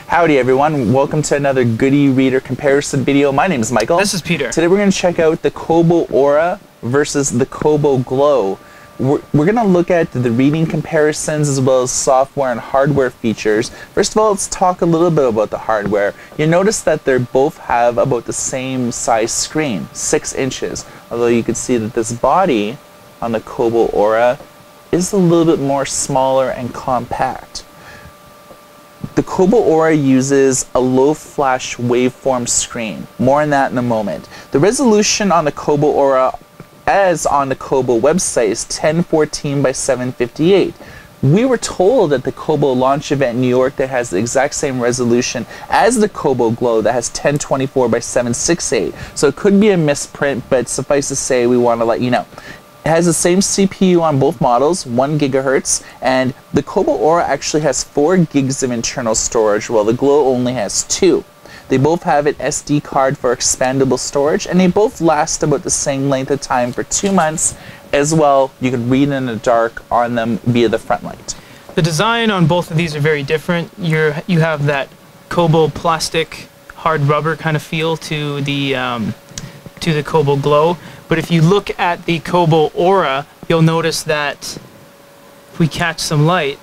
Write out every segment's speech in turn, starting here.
Howdy everyone, welcome to another Goody Reader comparison video. My name is Michael. This is Peter. Today we're going to check out the Kobo Aura versus the Kobo Glo. We're going to look at the reading comparisons as well as software and hardware features. First of all, let's talk a little bit about the hardware. You'll notice that they both have about the same size screen, 6 inches. Although you can see that this body on the Kobo Aura is a little bit more smaller and compact. The Kobo Aura uses a low flash waveform screen. More on that in a moment. The resolution on the Kobo Aura, as on the Kobo website, is 1040 by 758. We were told at the Kobo launch event in New York that has the exact same resolution as the Kobo Glo that has 1024 by 768. So it could be a misprint, but suffice to say we want to let you know. It has the same CPU on both models, 1 gigahertz, and the Kobo Aura actually has 4 gigs of internal storage, while the Glo only has 2. They both have an SD card for expandable storage, and they both last about the same length of time for 2 months. As well, you can read in the dark on them via the front light. The design on both of these are very different. You have that Kobo plastic, hard rubber kind of feel to the Kobo Glo. But if you look at the Kobo Aura, you'll notice that if we catch some light,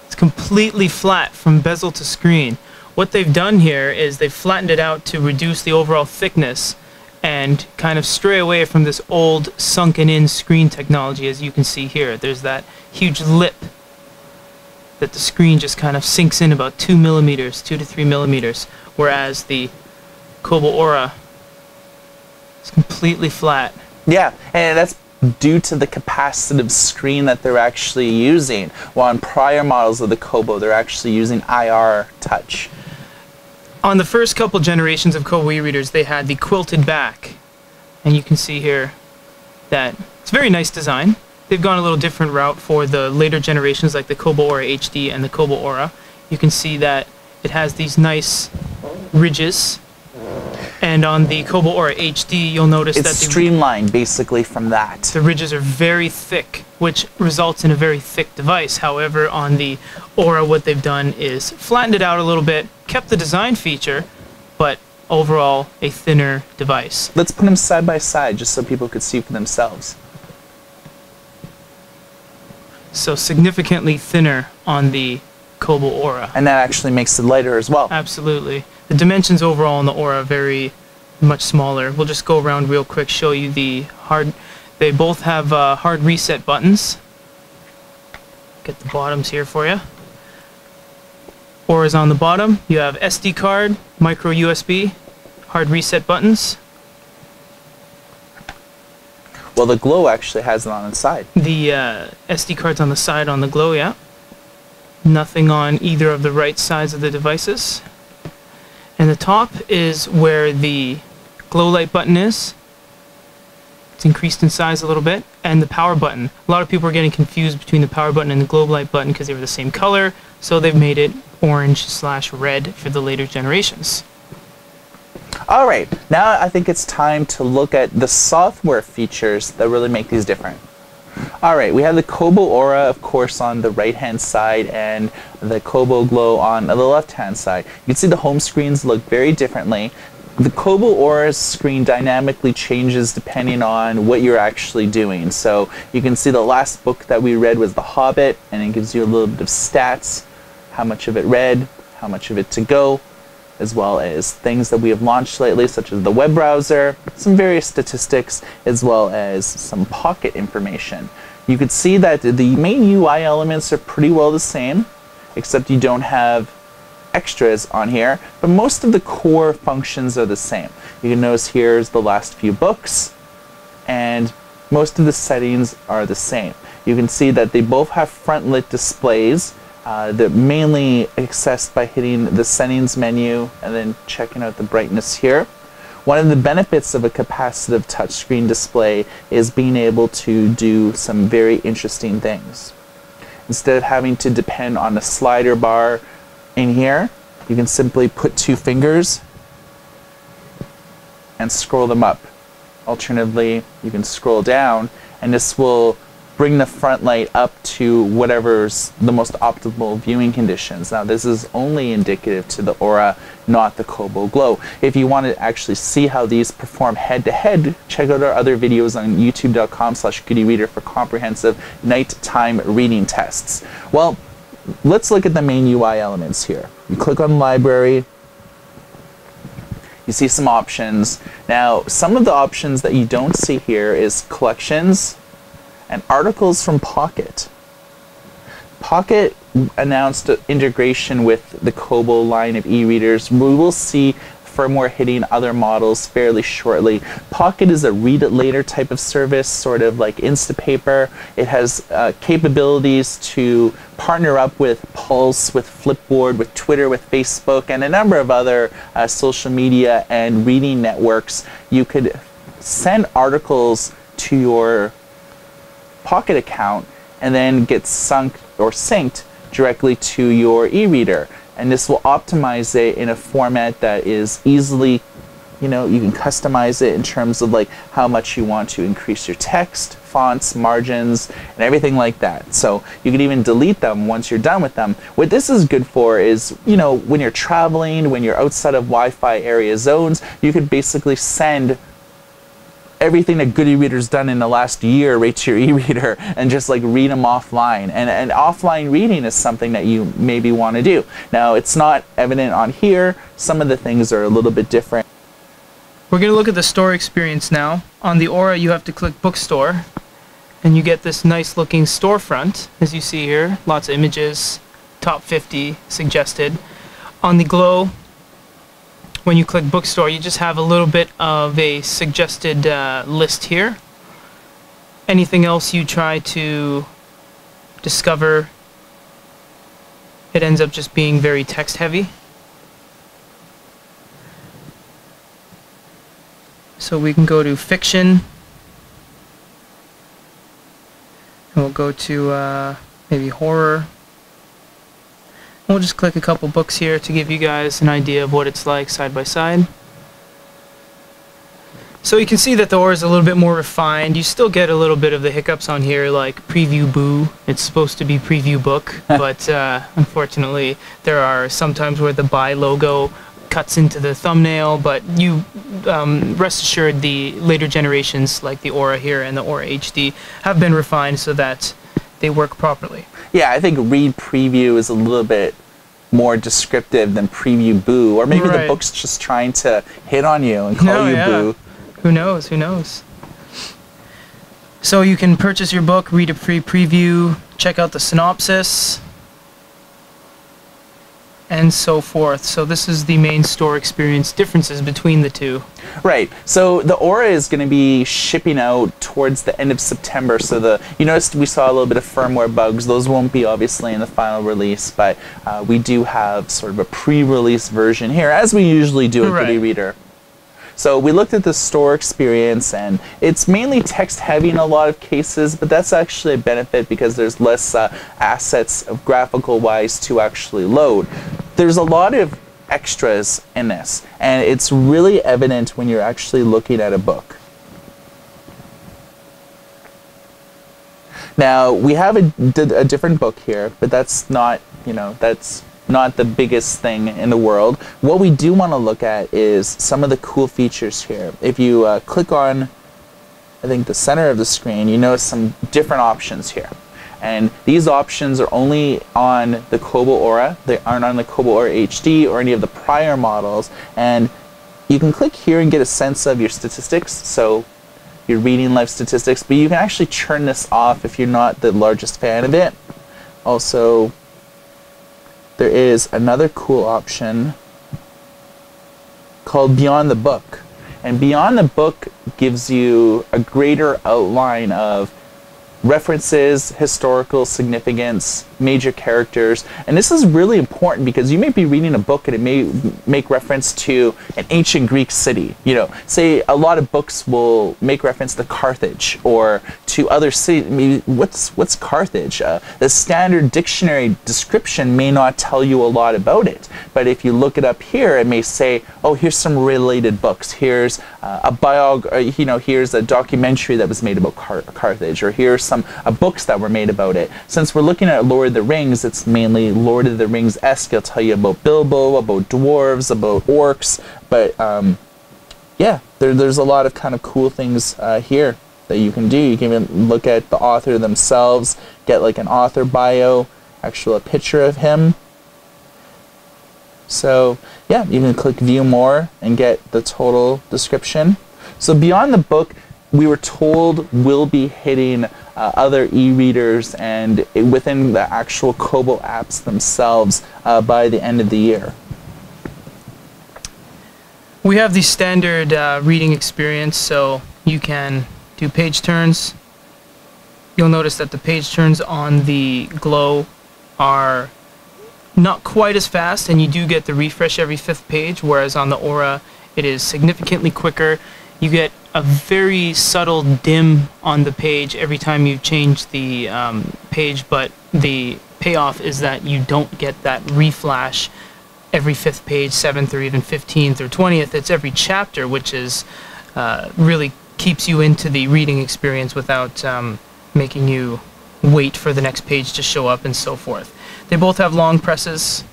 it's completely flat from bezel to screen. What they've done here is they've flattened it out to reduce the overall thickness and kind of stray away from this old sunken-in screen technology. As you can see here, there's that huge lip that the screen just kind of sinks in about 2 millimeters, 2 to 3 millimeters, whereas the Kobo Aura is completely flat. Yeah, and that's due to the capacitive screen that they're actually using. While on prior models of the Kobo, they're actually using IR touch. On the first couple generations of Kobo e-readers, they had the quilted back, and you can see here that it's a very nice design. They've gone a little different route for the later generations like the Kobo Aura HD and the Kobo Aura. You can see that it has these nice ridges, and on the Kobo Aura HD you'll notice that it's streamlined basically from that. The ridges are very thick, which results in a very thick device. However, on the Aura what they've done is flattened it out a little bit, kept the design feature, but overall a thinner device. Let's put them side by side just so people could see for themselves. So significantly thinner on the Kobo Aura. And that actually makes it lighter as well. Absolutely. The dimensions overall on the Aura are very much smaller. We'll just go around real quick, show you the hard... They both have hard reset buttons. Get the bottoms here for you. Aura's on the bottom. You have SD card, micro USB, hard reset buttons. Well, the Glo actually has it on the side. The SD card's on the side on the Glo, yeah. Nothing on either of the right sides of the devices. And the top is where the glow light button is. It's increased in size a little bit. And the power button. A lot of people are getting confused between the power button and the glow light button because they were the same color, so they've made it orange/red for the later generations. Alright, now I think it's time to look at the software features that really make these different. Alright, we have the Kobo Aura, of course, on the right-hand side and the Kobo Glo on the left-hand side. You can see the home screens look very differently. The Kobo Aura's screen dynamically changes depending on what you're actually doing. So you can see the last book that we read was The Hobbit, and it gives you a little bit of stats, how much of it read, how much of it to go, as well as things that we have launched lately, such as the web browser, some various statistics, as well as some pocket information. You could see that the main UI elements are pretty well the same, except you don't have extras on here, but most of the core functions are the same. You can notice here's the last few books, and most of the settings are the same. You can see that they both have front lit displays. They're mainly accessed by hitting the settings menu and then checking out the brightness here. One of the benefits of a capacitive touchscreen display is being able to do some very interesting things. Instead of having to depend on a slider bar in here, you can simply put 2 fingers and scroll them up. Alternatively, you can scroll down, and this will bring the front light up to whatever's the most optimal viewing conditions. Now this is only indicative to the Aura, not the Kobo Glo. If you want to actually see how these perform head to head, check out our other videos on youtube.com/goodyreader for comprehensive nighttime reading tests. Well, let's look at the main UI elements here. You click on library, you see some options. Now, some of the options that you don't see here is collections and articles from Pocket. Pocket announced integration with the Kobo line of e-readers. We will see firmware hitting other models fairly shortly. Pocket is a read it later type of service, sort of like Instapaper. It has capabilities to partner up with Pulse, with Flipboard, with Twitter, with Facebook, and a number of other social media and reading networks. You could send articles to your Pocket account and then get synced directly to your e-reader. And this will optimize it in a format that is easily, you can customize it in terms of like how much you want to increase your text, fonts, margins, and everything like that. So you can even delete them once you're done with them. What this is good for is, when you're traveling, when you're outside of Wi-Fi area zones, you could basically send everything that Good e-Reader's done in the last year right to your e-reader and just like read them offline. And offline reading is something that you maybe want to do. Now, it's not evident on here. Some of the things are a little bit different. We're going to look at the store experience now. On the Aura, you have to click Bookstore, and you get this nice looking storefront, as you see here. Lots of images, top 50 suggested. On the Glo, when you click Bookstore, you just have a little bit of a suggested list here. Anything else you try to discover, it ends up just being very text heavy. So we can go to fiction, and we'll go to maybe horror. We'll just click a couple books here to give you guys an idea of what it's like side by side. So you can see that the Aura is a little bit more refined. You still get a little bit of the hiccups on here, like preview boo. It's supposed to be preview book, but unfortunately there are sometimes where the buy logo cuts into the thumbnail, but you rest assured the later generations like the Aura here and the Aura HD have been refined so that they work properly. Yeah, I think read preview is a little bit more descriptive than preview boo, or maybe the book's just trying to hit on you and call you boo. Who knows? Who knows? So you can purchase your book, read a free preview, check out the synopsis, and so forth. So this is the main store experience differences between the two. Right. So the Aura is going to be shipping out towards the end of September. So you noticed we saw a little bit of firmware bugs. Those won't be obviously in the final release, but we do have sort of a pre-release version here, as we usually do at Good e-Reader. So we looked at the store experience, and it's mainly text heavy in a lot of cases, but that's actually a benefit because there's less assets of graphical wise to actually load. There's a lot of extras in this, and it's really evident when you're actually looking at a book. Now, we have a different book here, but that's not, that's not the biggest thing in the world. What we do want to look at is some of the cool features here. If you click on, I think, the center of the screen, you notice some different options here. And these options are only on the Kobo Aura. They aren't on the Kobo Aura HD or any of the prior models. And you can click here and get a sense of your statistics, so your reading life statistics, but you can actually turn this off if you're not the largest fan of it. Also, there is another cool option called Beyond the Book. And Beyond the Book gives you a greater outline of references, historical significance, major characters. And this is really important because you may be reading a book and it may make reference to an ancient Greek city. You know, say a lot of books will make reference to Carthage or to other cities. I mean, what's Carthage? The standard dictionary description may not tell you a lot about it, but if you look it up here, it may say, oh, here's some related books. Here's here's a documentary that was made about Carthage, or here's some books that were made about it. Since we're looking at Lord of the Rings, it's mainly Lord of the Rings-esque. It'll tell you about Bilbo, about dwarves, about orcs, but yeah, there's a lot of kind of cool things here that you can do. You can even look at the author themselves, get like an author bio, a picture of him. So yeah, you can click view more and get the total description. So beyond the book, we were told we'll be hitting other e-readers and within the actual Kobo apps themselves by the end of the year. We have the standard reading experience, so you can do page turns. You'll notice that the page turns on the Glo are not quite as fast, and you do get the refresh every 5th page, whereas on the Aura it is significantly quicker. You get a very subtle dim on the page every time you change the page, but the payoff is that you don't get that reflash every 5th page, 7th, or even 15th or 20th. It's every chapter, which is really keeps you into the reading experience without making you wait for the next page to show up and so forth. They both have long presses.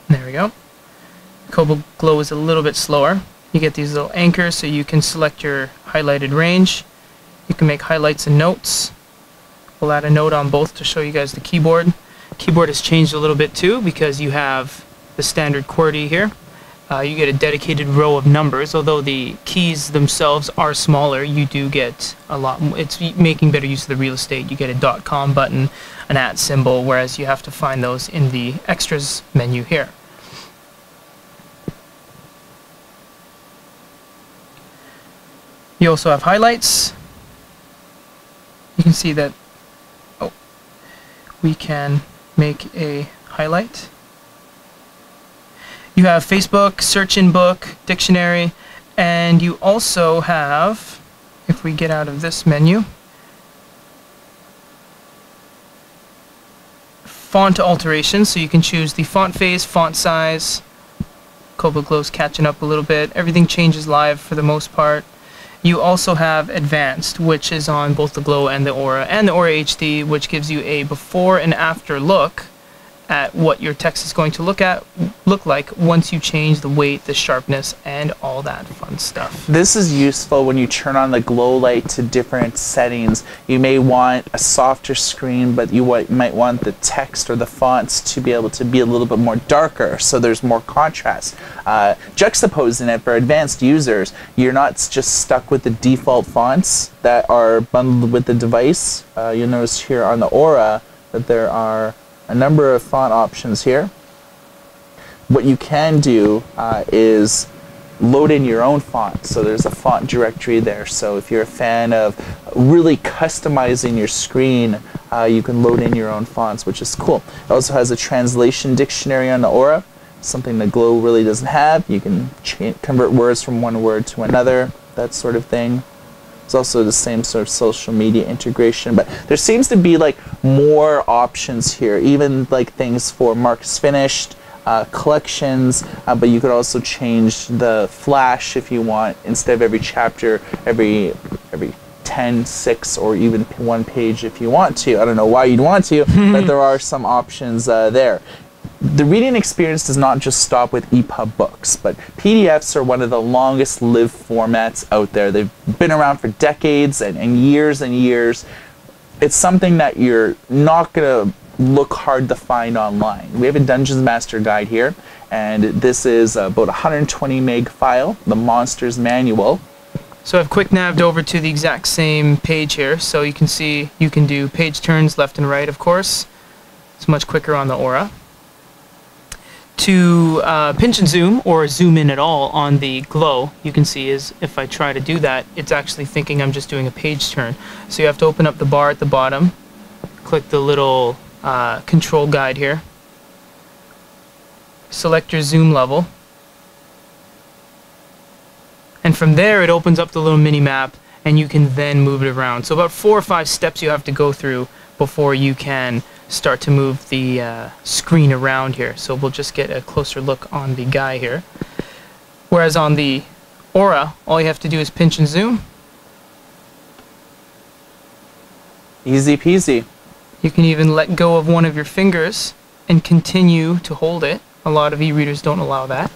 There we go. Kobo Glo is a little bit slower. You get these little anchors so you can select your highlighted range. You can make highlights and notes. We'll add a note on both to show you guys the keyboard. Keyboard has changed a little bit too because you have the standard QWERTY here. You get a dedicated row of numbers. Although the keys themselves are smaller, you do get a lot more. It's making better use of the real estate. You get a .com button, an @ symbol, whereas you have to find those in the extras menu here. You also have highlights. You can see that we can make a highlight. You have Facebook, search in book, dictionary, and you also have, if we get out of this menu, font alteration, so you can choose the font face, font size. Kobo Glo's catching up a little bit. Everything changes live for the most part. You also have advanced, which is on both the Glo and the Aura HD, which gives you a before and after look at what your text is going to look like once you change the weight, the sharpness, and all that fun stuff. This is useful when you turn on the Glo light to different settings. You may want a softer screen, but you might want the text or the fonts to be able to be a little bit more darker, so there's more contrast. Juxtaposing it for advanced users, you're not just stuck with the default fonts that are bundled with the device. You'll notice here on the Aura that there are a number of font options here. What you can do is load in your own font. So there's a font directory there. So if you're a fan of really customizing your screen, you can load in your own fonts, which is cool. It also has a translation dictionary on the Aura, something the Glo really doesn't have. You can convert words from one word to another, that sort of thing. It's also the same sort of social media integration, but there seems to be like more options here, even like things for marks finished, collections, but you could also change the flash if you want. Instead of every chapter, every 10, 6, or even 1 page if you want to. I don't know why you'd want to, but there are some options there. The reading experience does not just stop with EPUB books, but PDFs are one of the longest lived formats out there. They've been around for decades and years and years. It's something that you're not going to look hard to find online. We have a Dungeons Master guide here, and this is about 120 meg file, the Monsters Manual. So I've quick navved over to the exact same page here, so you can see you can do page turns left and right, of course. It's much quicker on the Aura. To pinch and zoom, or zoom in at all on the Glo, you can see is if I try to do that, it's actually thinking I'm just doing a page turn. So you have to open up the bar at the bottom, click the little control guide here, select your zoom level, and from there it opens up the little mini map, and you can then move it around. So about 4 or 5 steps you have to go through before you can start to move the screen around here. So we'll just get a closer look on the guy here. Whereas on the Aura, all you have to do is pinch and zoom. Easy peasy. You can even let go of one of your fingers and continue to hold it. A lot of e-readers don't allow that.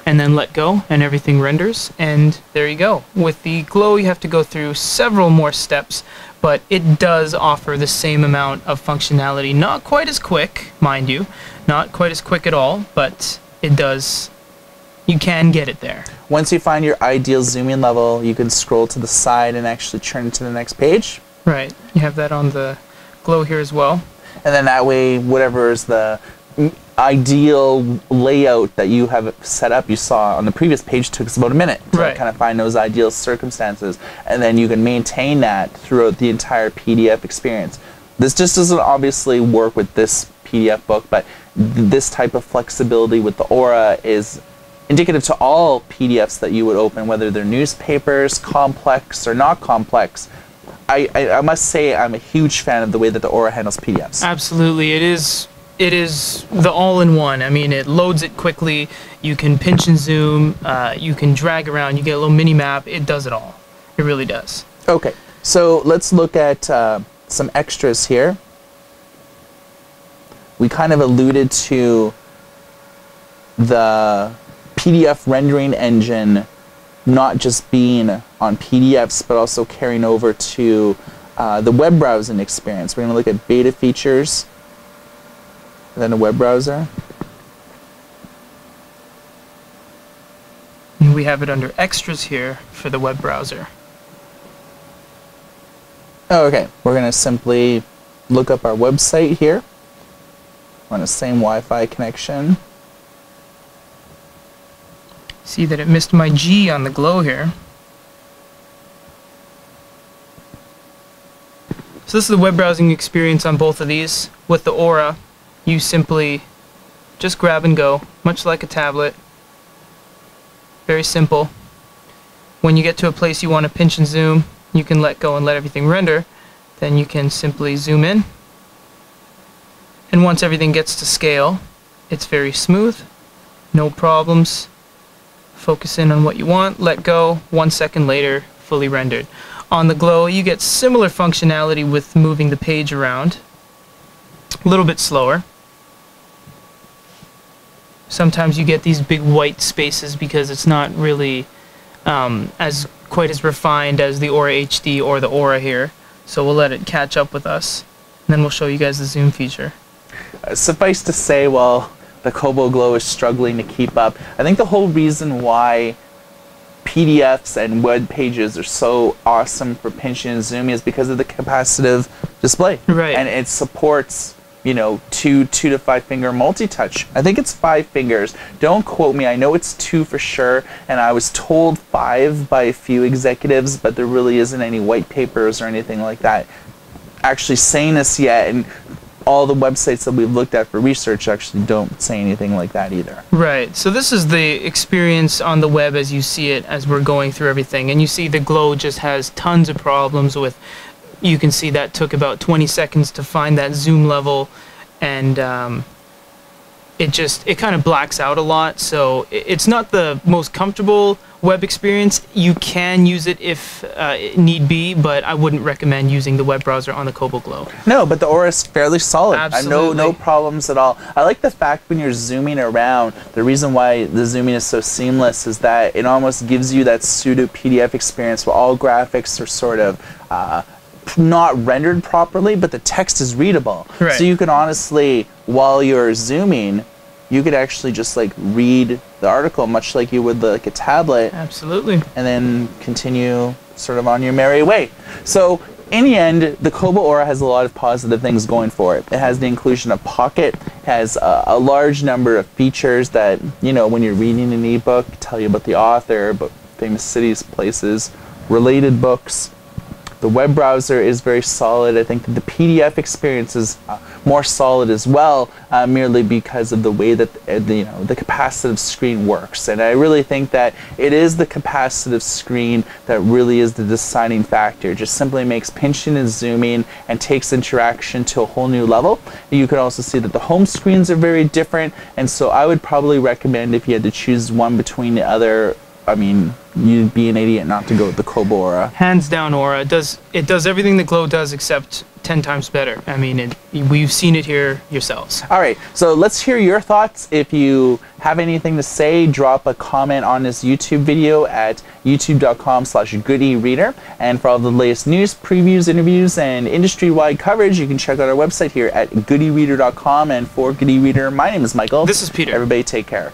And then let go, and everything renders, and there you go. With the Glo, you have to go through several more steps, but it does offer the same amount of functionality. Not quite as quick, mind you, not quite as quick at all, but it does. You can get it there. Once you find your ideal zoom-in level, you can scroll to the side and actually turn to the next page. Right, you have that on the Glo here as well. And then that way, whatever is the ideal layout that you have set up, you saw on the previous page, took us about a minute to Right. kind of find those ideal circumstances, and then you can maintain that throughout the entire PDF experience. This just doesn't obviously work with this PDF book, but this type of flexibility with the Aura is indicative to all PDFs that you would open, whether they're newspapers, complex or not complex. I must say I'm a huge fan of the way that the Aura handles PDFs. Absolutely, it is the all-in-one. I mean, it loads it quickly. You can pinch and zoom. You can drag around. You get a little mini map. It does it all. It really does. Okay, so let's look at some extras here. We kind of alluded to the PDF rendering engine not just being on PDFs, but also carrying over to the web browsing experience. We're going to look at beta features, then a web browser. And we have it under extras here for the web browser. Oh, okay, we're going to simply look up our website here. We're on the same Wi-Fi connection. See that it missed my G on the Glo here. So this is the web browsing experience on both of these. With the Aura, you simply just grab and go, much like a tablet. Very simple. When you get to a place you want to pinch and zoom, you can let go and let everything render. Then you can simply zoom in. And once everything gets to scale, it's very smooth, no problems. Focus in on what you want, let go, 1 second later, fully rendered. On the Glo, you get similar functionality with moving the page around. A little bit slower. Sometimes you get these big white spaces because it's not really quite as refined as the Aura HD or the Aura here. So we'll let it catch up with us. And then we'll show you guys the zoom feature. Suffice to say, while the Kobo Glo is struggling to keep up, I think the whole reason why PDFs and web pages are so awesome for pinching and zooming is because of the capacitive display. Right. And it supports, you know, two to 5 finger multi-touch. I think it's 5 fingers. Don't quote me. I know it's 2 for sure, and I was told 5 by a few executives, but there really isn't any white papers or anything like that actually saying this yet, and all the websites that we've looked at for research actually don't say anything like that either. Right, so this is the experience on the web as you see it as we're going through everything. And you see the Glo just has tons of problems with, you can see that took about 20 seconds to find that zoom level, and it kind of blacks out a lot. So it's not the most comfortable web experience. You can use it if need be, but I wouldn't recommend using the web browser on the Kobo Glo. No, but the Aura is fairly solid. Absolutely. No problems at all. I like the fact when you're zooming around, the reason why the zooming is so seamless is that it almost gives you that pseudo PDF experience where all graphics are sort of not rendered properly, but the text is readable. Right. So you can honestly, while you're zooming, you could actually just like read the article much like you would like a tablet. Absolutely. And then continue sort of on your merry way. So in the end, the Kobo Aura has a lot of positive things going for it. It has the inclusion of Pocket, has a large number of features that, you know, when you're reading an ebook, tell you about the author, about famous cities, places, related books. The web browser is very solid. I think that the PDF experience is more solid as well, merely because of the way that the capacitive screen works. And I really think that it is the capacitive screen that really is the deciding factor. It just simply makes pinching and zooming and takes interaction to a whole new level. You can also see that the home screens are very different, and so I would probably recommend, if you had to choose one between the other, I mean, you'd be an idiot not to go with the Kobo Aura. Hands down, Aura. It does everything the Glo does except 10 times better. I mean, we've seen it here yourselves. All right, so let's hear your thoughts. If you have anything to say, drop a comment on this YouTube video at youtube.com/goodereader. And for all the latest news, previews, interviews, and industry-wide coverage, you can check out our website here at goodereader.com. And for Good eReader, my name is Michael. This is Peter. Everybody take care.